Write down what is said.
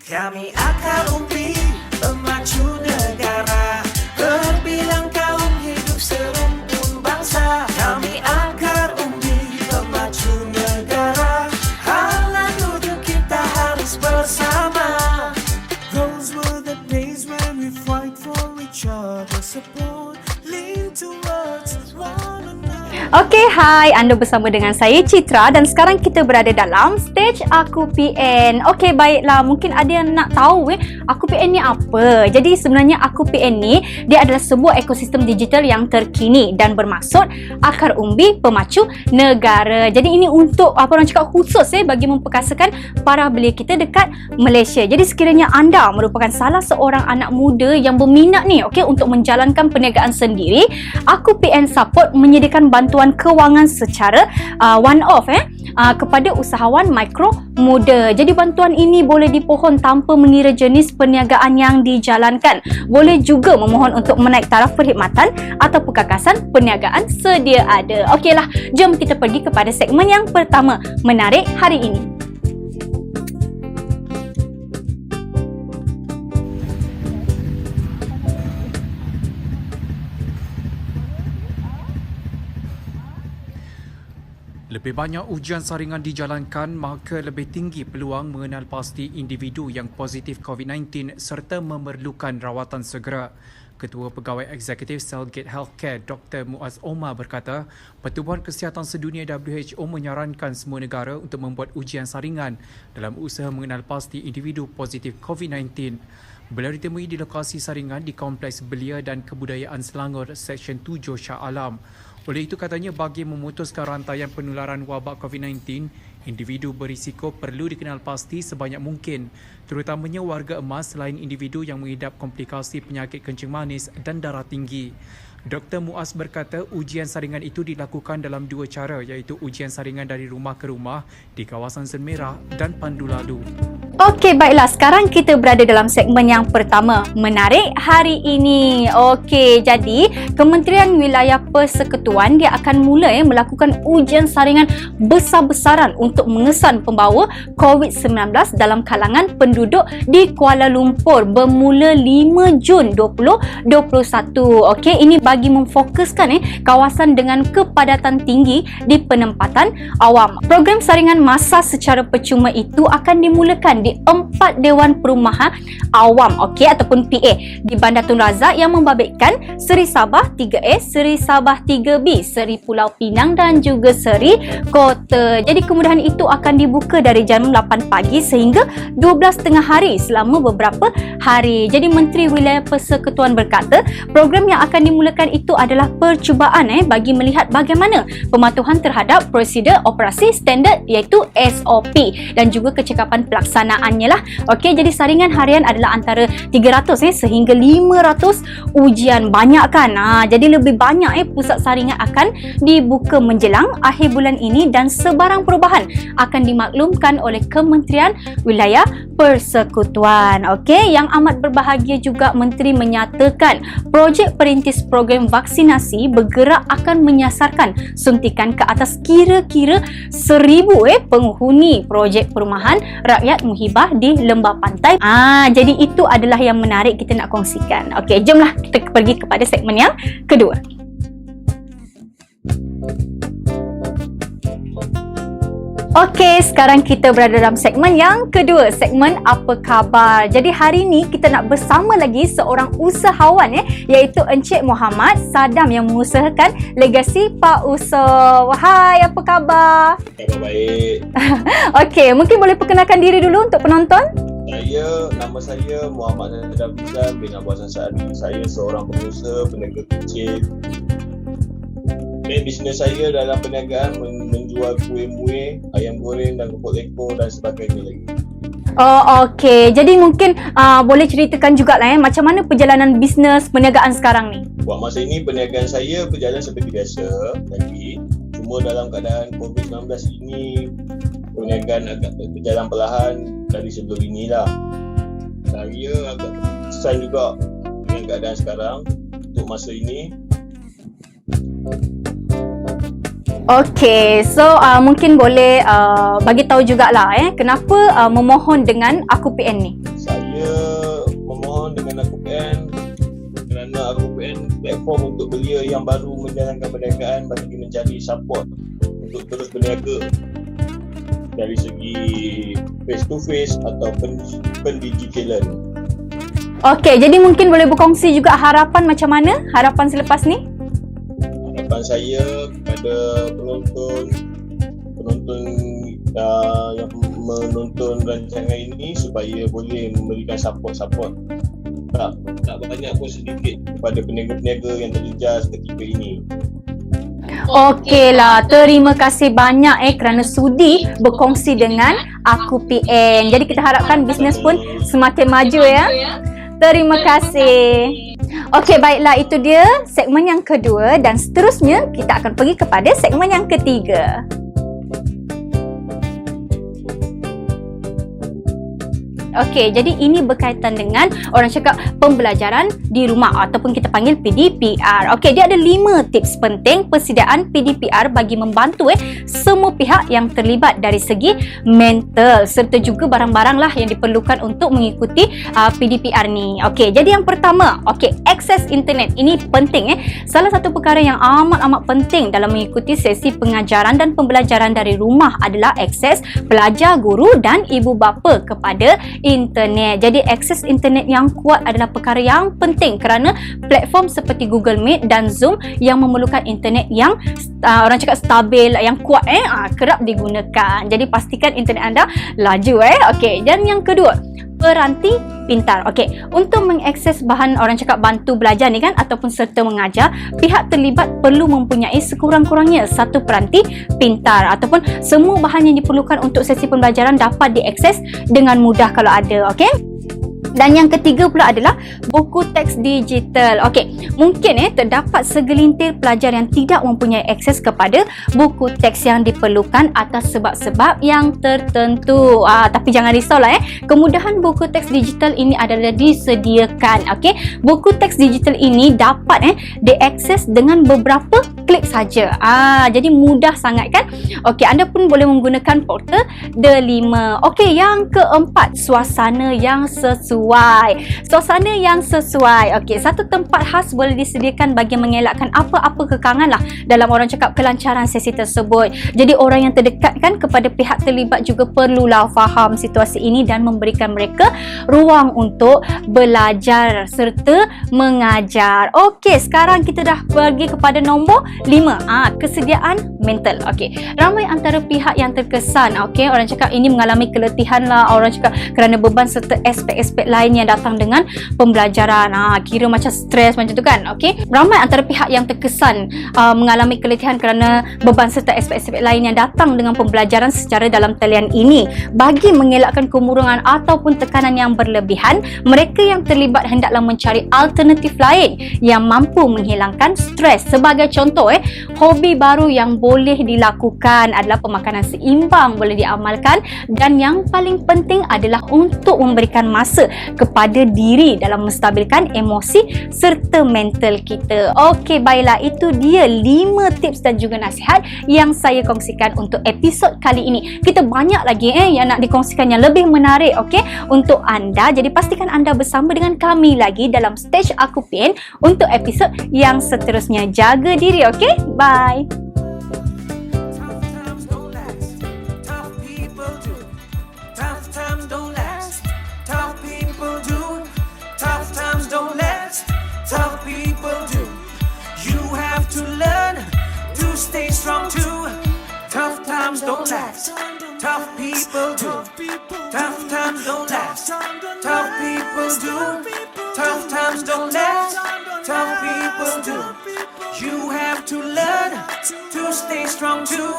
Kami akar umbi pemacu negara, berbilang kaum hidup serumpun bangsa. Kami akar umbi pemacu negara, halang duduk kita harus bersama. Those were the days when we fight for each other, support, lean towards one another. Okey, hai, anda bersama dengan saya Citra dan sekarang kita berada dalam stage Aku PN. Okey, baiklah, mungkin ada yang nak tahu Aku PN ni apa. Jadi sebenarnya Aku PN ni dia adalah sebuah ekosistem digital yang terkini dan bermaksud akar umbi pemacu negara. Jadi ini untuk apa orang cakap khusus bagi memperkasakan para belia kita dekat Malaysia. Jadi sekiranya anda merupakan salah seorang anak muda yang berminat ni untuk menjalankan perniagaan sendiri, Aku PN Support menyediakan bantuan kewangan secara one-off kepada usahawan mikro muda. Jadi bantuan ini boleh dipohon tanpa mengira jenis perniagaan yang dijalankan. Boleh juga memohon untuk menaik taraf perkhidmatan atau perkakasan perniagaan sedia ada. Okeylah, jom kita pergi kepada segmen yang pertama, menarik hari ini. Lebih banyak ujian saringan dijalankan, maka lebih tinggi peluang mengenal pasti individu yang positif COVID-19 serta memerlukan rawatan segera. Ketua Pegawai Eksekutif Cellgate Healthcare, Dr. Muaz Omar berkata, Pertubuhan Kesihatan Sedunia WHO menyarankan semua negara untuk membuat ujian saringan dalam usaha mengenal pasti individu positif COVID-19. Beliau ditemui di lokasi saringan di Kompleks Belia dan Kebudayaan Selangor, Seksyen 7 Shah Alam. Oleh itu katanya bagi memutuskan rantaian penularan wabak COVID-19, individu berisiko perlu dikenal pasti sebanyak mungkin, terutamanya warga emas selain individu yang mengidap komplikasi penyakit kencing manis dan darah tinggi. Dr. Muaz berkata ujian saringan itu dilakukan dalam dua cara, iaitu ujian saringan dari rumah ke rumah di kawasan Sen Merah dan Pandu Lalu. Okey, baiklah. Sekarang kita berada dalam segmen yang pertama, menarik hari ini. Okey, jadi Kementerian Wilayah Persekutuan dia akan mula melakukan ujian saringan besar-besaran untuk mengesan pembawa COVID-19 dalam kalangan penduduk di Kuala Lumpur bermula 5 Jun 2021. Okey, ini bagi memfokuskan kawasan dengan kepadatan tinggi di penempatan awam. Program saringan masa secara percuma itu akan dimulakan di 4 Dewan Perumahan Awam ataupun PA di Bandar Tun Razak yang membabitkan Seri Sabah 3A, Seri Sabah 3B, Seri Pulau Pinang dan juga Seri Kota. Jadi kemudahan itu akan dibuka dari jam 8 pagi sehingga 12.30 hari selama beberapa hari. Jadi Menteri Wilayah Persekutuan berkata program yang akan dimulakan itu adalah percubaan bagi melihat bagaimana pematuhan terhadap prosedur operasi standard iaitu SOP dan juga kecekapan pelaksanaannya lah. Okey, jadi saringan harian adalah antara 300 sehingga 500 ujian. Banyak kan? Jadi lebih banyak pusat saringan akan dibuka menjelang akhir bulan ini dan sebarang perubahan akan dimaklumkan oleh Kementerian Wilayah Persekutuan. Okey, yang amat berbahagia juga Menteri menyatakan projek perintis program vaksinasi bergerak akan menyasarkan suntikan ke atas kira-kira 1,000 penghuni projek perumahan rakyat Muhibah di Lembah Pantai. Jadi itu adalah yang menarik kita nak kongsikan. Okey, jomlah kita pergi kepada segmen yang kedua. Okey, sekarang kita berada dalam segmen yang kedua, segmen Apa Khabar. Jadi hari ni kita nak bersama lagi seorang usahawan iaitu Encik Muhammad Sadam yang mengusahakan Legasi Pak Usoh. Hai, apa khabar? Khabar baik. Okey, mungkin boleh perkenalkan diri dulu untuk penonton? Nama saya Muhammad Sadam bin Abu Hassan Sa'adi. Saya seorang pengusaha peniaga kecil. Bisnes saya dalam perniagaan menjual kuih-muih, ayam goreng dan keropok lekor dan sebagainya lagi. Oh, okey. Jadi mungkin boleh ceritakan jugalah macam mana perjalanan bisnes perniagaan sekarang ni? Buat masa ini perniagaan saya berjalan seperti biasa lagi. Cuma dalam keadaan COVID-19 ini perniagaan agak berjalan perlahan dari sebelum inilah. Saya agak kesan juga dengan keadaan sekarang untuk masa ini. Okey, so mungkin boleh bagi tahu jugalah kenapa memohon dengan Aku PN ni? Saya memohon dengan AKUPN kerana AKUPN platform untuk belia yang baru menjalankan perniagaan bagi mencari support untuk terus berniaga dari segi face to face ataupun pendigitalan. Okey, jadi mungkin boleh berkongsi juga harapan macam mana? Harapan selepas ni? Harapan saya kepada penonton yang menonton rancangan ini supaya boleh memberikan support tak banyak pun sedikit kepada peniaga-peniaga yang terjejas ketika ini. Okeylah, terima kasih banyak kerana sudi berkongsi dengan AKUPN. Jadi kita harapkan bisnes pun semakin maju ya. Terima kasih. Okey, baiklah, itu dia segmen yang kedua dan seterusnya kita akan pergi kepada segmen yang ketiga. Okey, jadi ini berkaitan dengan orang cakap pembelajaran di rumah ataupun kita panggil PDPR. Okey, dia ada 5 tips penting persediaan PDPR bagi membantu semua pihak yang terlibat dari segi mental serta juga barang-barang lah yang diperlukan untuk mengikuti PDPR ni. Okey, jadi yang pertama, akses internet. Ini penting Salah satu perkara yang amat penting dalam mengikuti sesi pengajaran dan pembelajaran dari rumah adalah akses pelajar, guru dan ibu bapa kepada internet. Jadi akses internet yang kuat adalah perkara yang penting kerana platform seperti Google Meet dan Zoom yang memerlukan internet yang orang cakap stabil, yang kuat kerap digunakan. Jadi pastikan internet anda laju Okey, dan yang kedua, peranti pintar. Okey, untuk mengakses bahan orang cakap bantu belajar ni kan ataupun serta mengajar, pihak terlibat perlu mempunyai sekurang-kurangnya satu peranti pintar ataupun semua bahan yang diperlukan untuk sesi pembelajaran dapat diakses dengan mudah kalau ada. Okey. Dan yang ketiga pula adalah buku teks digital. Okey, mungkin terdapat segelintir pelajar yang tidak mempunyai akses kepada buku teks yang diperlukan atas sebab-sebab yang tertentu. Tapi jangan risaulah kemudahan buku teks digital ini adalah disediakan. Okey, buku teks digital ini dapat diakses dengan beberapa klik saja. Jadi mudah sangat kan? Okey, anda pun boleh menggunakan portal D5. Okey, yang keempat, suasana yang sesuai. Okey, satu tempat khas boleh disediakan bagi mengelakkan apa-apa kekangan lah dalam orang cakap kelancaran sesi tersebut. Jadi orang yang terdekat kan kepada pihak terlibat juga perlulah faham situasi ini dan memberikan mereka ruang untuk belajar serta mengajar. Okey, sekarang kita dah pergi kepada nombor 5. Kesediaan mental. Okey, ramai antara pihak yang terkesan orang cakap ini mengalami keletihan lah, orang cakap kerana beban serta aspek-aspek lain yang datang dengan pembelajaran. Kira macam stres macam tu kan. Okey, ramai antara pihak yang terkesan mengalami keletihan kerana beban serta aspek-aspek lain yang datang dengan pembelajaran secara dalam talian ini. Bagi mengelakkan kemurungan ataupun tekanan yang berlebihan, mereka yang terlibat hendaklah mencari alternatif lain yang mampu menghilangkan stres. Sebagai contoh hobi baru yang boleh dilakukan adalah pemakanan seimbang boleh diamalkan, dan yang paling penting adalah untuk memberikan masa kepada diri dalam menstabilkan emosi serta mental kita. Okey, baiklah, itu dia 5 tips dan juga nasihat yang saya kongsikan untuk episod kali ini. Kita banyak lagi yang nak dikongsikan yang lebih menarik untuk anda. Jadi pastikan anda bersama dengan kami lagi dalam stage AKUPN untuk episod yang seterusnya. Jaga diri, bye. Stay strong too. Tough times don't last. Tough people do. Tough times don't last. Tough people do. Tough times don't last. Tough people do. You have to learn to stay strong too.